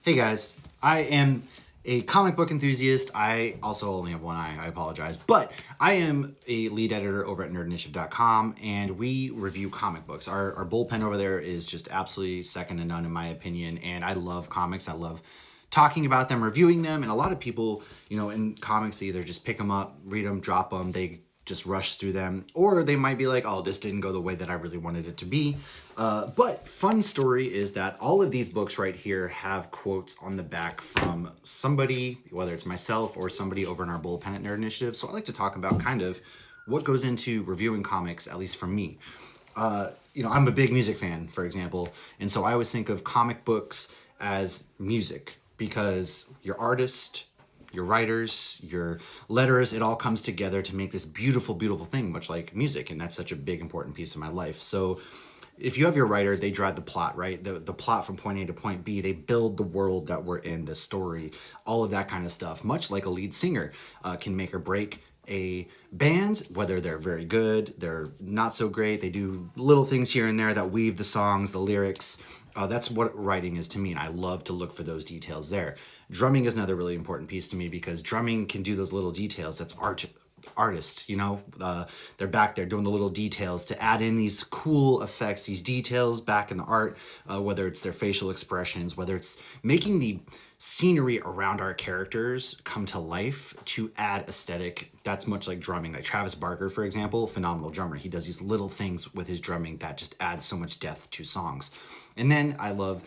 Hey guys, I am a comic book enthusiast. I also only have one eye, I apologize. But I am a lead editor over at nerdinitiative.com and we review comic books. Our bullpen over there is just absolutely second to none in my opinion. And I love comics. I love talking about them, reviewing them. And a lot of people, in comics, they either just pick them up, read them, drop them. They just rush through them, or they might be like, oh, this didn't go the way that I really wanted it to be. But fun story is that all of these books right here have quotes on the back from somebody, whether it's myself or somebody over in our bullpen at Nerd Initiative. So I like to talk about kind of what goes into reviewing comics, at least for me. I'm a big music fan, for example, and so I always think of comic books as music because your artist, your writers, your letters, it all comes together to make this beautiful, beautiful thing, much like music. And that's such a big, important piece of my life. So if you have your writer, they drive the plot, right? The plot from point A to point B, they build the world that we're in, the story, all of that kind of stuff, much like a lead singer can make or break a band, whether they're very good, they're not so great, they do little things here and there that weave the songs, the lyrics. That's what writing is to me, and I love to look for those details there. Drumming is another really important piece to me because drumming can do those little details. That's artists, they're back there doing the little details to add in these cool effects, these details back in the art, whether it's their facial expressions, whether it's making the scenery around our characters come to life to add aesthetic. That's much like drumming. Like Travis Barker, for example, phenomenal drummer. He does these little things with his drumming that just adds so much depth to songs. And then I love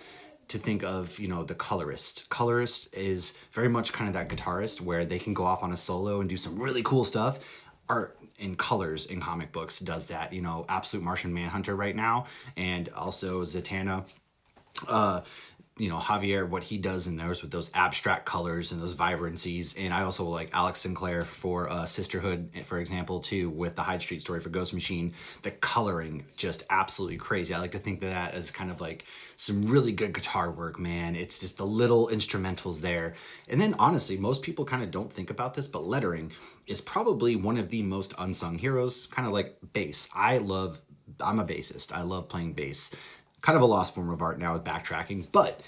to think of, the colorist. Colorist is very much kind of that guitarist where they can go off on a solo and do some really cool stuff. Art in colors in comic books does that, Absolute Martian Manhunter right now, and also Zatanna. Javier, what he does in those with those abstract colors and those vibrancies. And I also like Alex Sinclair for Sisterhood, for example, too, with the Hyde Street story for Ghost Machine. The coloring, just absolutely crazy. I like to think of that as kind of like some really good guitar work, man. It's just the little instrumentals there. And then honestly, most people kind of don't think about this, but lettering is probably one of the most unsung heroes, kind of like bass. I'm a bassist. I love playing bass. Kind of a lost form of art now with backtracking, but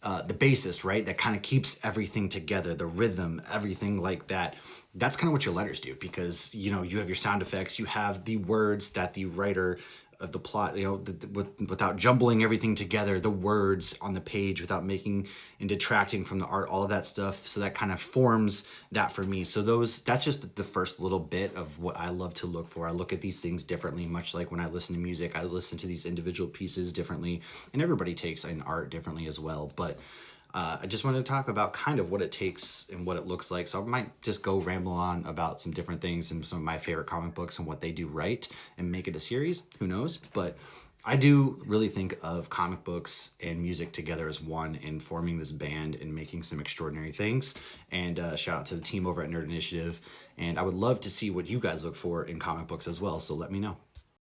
the bassist, right, that kind of keeps everything together, the rhythm, everything like that. That's kind of what your letters do because, you have your sound effects, you have the words that the writer of the plot, without jumbling everything together, the words on the page without making and detracting from the art, all of that stuff. So that kind of forms that for me. So that's just the first little bit of what I love to look for. I look at these things differently, much like when I listen to music, I listen to these individual pieces differently, and everybody takes in art differently as well. But I just wanted to talk about kind of what it takes and what it looks like. So I might just go ramble on about some different things and some of my favorite comic books and what they do right and make it a series. Who knows? But I do really think of comic books and music together as one in forming this band and making some extraordinary things. And shout out to the team over at Nerd Initiative. And I would love to see what you guys look for in comic books as well. So let me know.